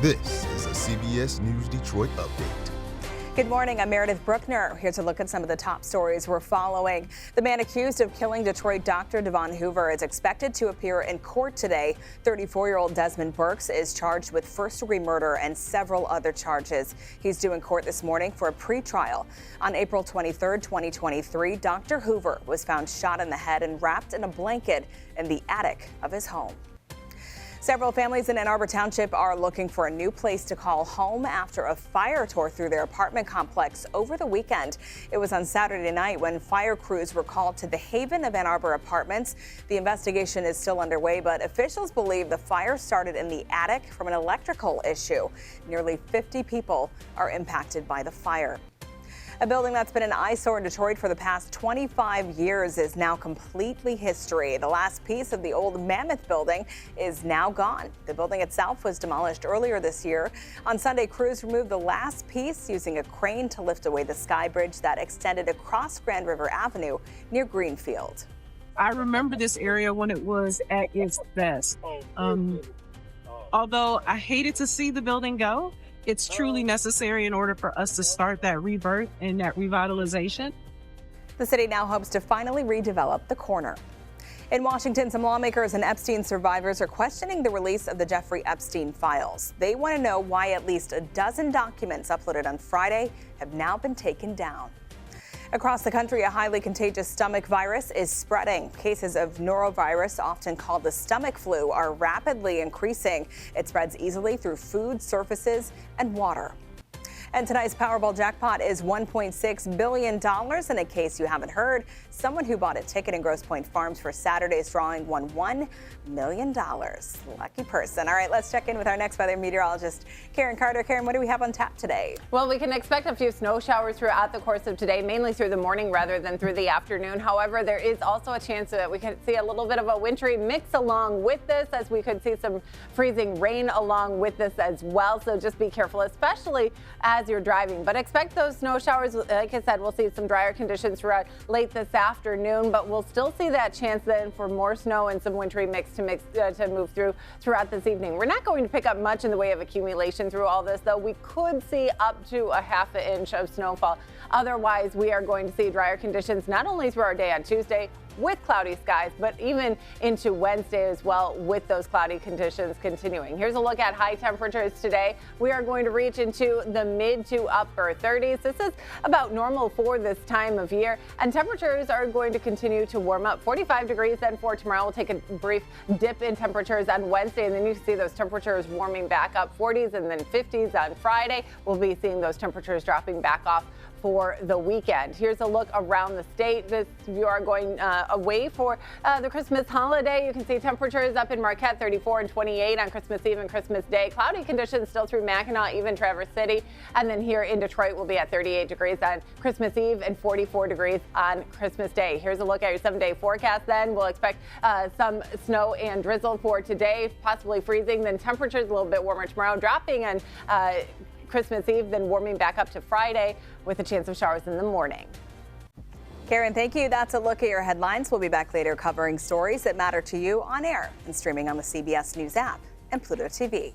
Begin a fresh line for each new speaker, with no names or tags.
This is a CBS News Detroit update.
Good morning, I'm Meredith Bruckner. Here to look at some of the top stories we're following. The man accused of killing Detroit doctor Devon Hoover is expected to appear in court today. 34-year-old Desmond Burks is charged with first-degree murder and several other charges. He's due in court this morning for a pretrial. On April 23, 2023, Dr. Hoover was found shot in the head and wrapped in a blanket in the attic of his home. Several families in Ann Arbor Township are looking for a new place to call home after a fire tore through their apartment complex over the weekend. It was on Saturday night when fire crews were called to the Haven of Ann Arbor apartments. The investigation is still underway, but officials believe the fire started in the attic from an electrical issue. Nearly 50 people are impacted by the fire. A building that's been an eyesore in Detroit for the past 25 years is now completely history. The last piece of the old Mammoth building is now gone. The building itself was demolished earlier this year. On Sunday, crews removed the last piece using a crane to lift away the sky bridge that extended across Grand River Avenue near Greenfield.
I remember this area when it was at its best. Although I hated to see the building go, it's truly necessary in order for us to start that rebirth and that revitalization.
The city now hopes to finally redevelop the corner. In Washington, some lawmakers and Epstein survivors are questioning the release of the Jeffrey Epstein files. They want to know why at least a dozen documents uploaded on Friday have now been taken down. Across the country, a highly contagious stomach virus is spreading. Cases of Norovirus, often called the stomach flu, are rapidly increasing. It spreads easily through food, surfaces, and water. And tonight's Powerball jackpot is $1.6 billion. In a case you haven't heard, someone who bought a ticket in Grosse Pointe Farms for Saturday's drawing won $1 million. Lucky person. All right, let's check in with our next weather meteorologist, Karen Carter. Karen, what do we have on tap today?
Well, we can expect a few snow showers throughout the course of today, mainly through the morning rather than through the afternoon. However, there is also a chance that we could see a little bit of a wintry mix along with this, as we could see some freezing rain along with this as well. So just be careful, especially as you're driving. But expect those snow showers. Like I said, we'll see some drier conditions throughout late this afternoon, but we'll still see that chance then for more snow and some wintry mix to move throughout this evening. We're not going to pick up much in the way of accumulation through all this, though. We could see up to a half an inch of snowfall. Otherwise, we are going to see drier conditions not only through our day on Tuesday with cloudy skies, but even into Wednesday as well, with those cloudy conditions continuing. Here's a look at high temperatures today. We are going to reach into the mid to upper 30s. This is about normal for this time of year, and temperatures are going to continue to warm up. 45 degrees then for tomorrow. We'll take a brief dip in temperatures on Wednesday, and then you can see those temperatures warming back up. 40s and then 50s on Friday. We'll be seeing those temperatures dropping back off for the weekend. Here's a look around the state. You are going away for the Christmas holiday. You can see temperatures up in Marquette, 34 and 28 on Christmas Eve and Christmas Day. Cloudy conditions still through Mackinac, even Traverse City. And then here in Detroit, we'll be at 38 degrees on Christmas Eve and 44 degrees on Christmas Day. Here's a look at your 7-day forecast then. We'll expect some snow and drizzle for today, possibly freezing. Then temperatures a little bit warmer tomorrow, dropping on Christmas Eve, then warming back up to Friday with a chance of showers in the morning.
Karen, thank you. That's a look at your headlines. We'll be back later covering stories that matter to you on air and streaming on the CBS News app and Pluto TV.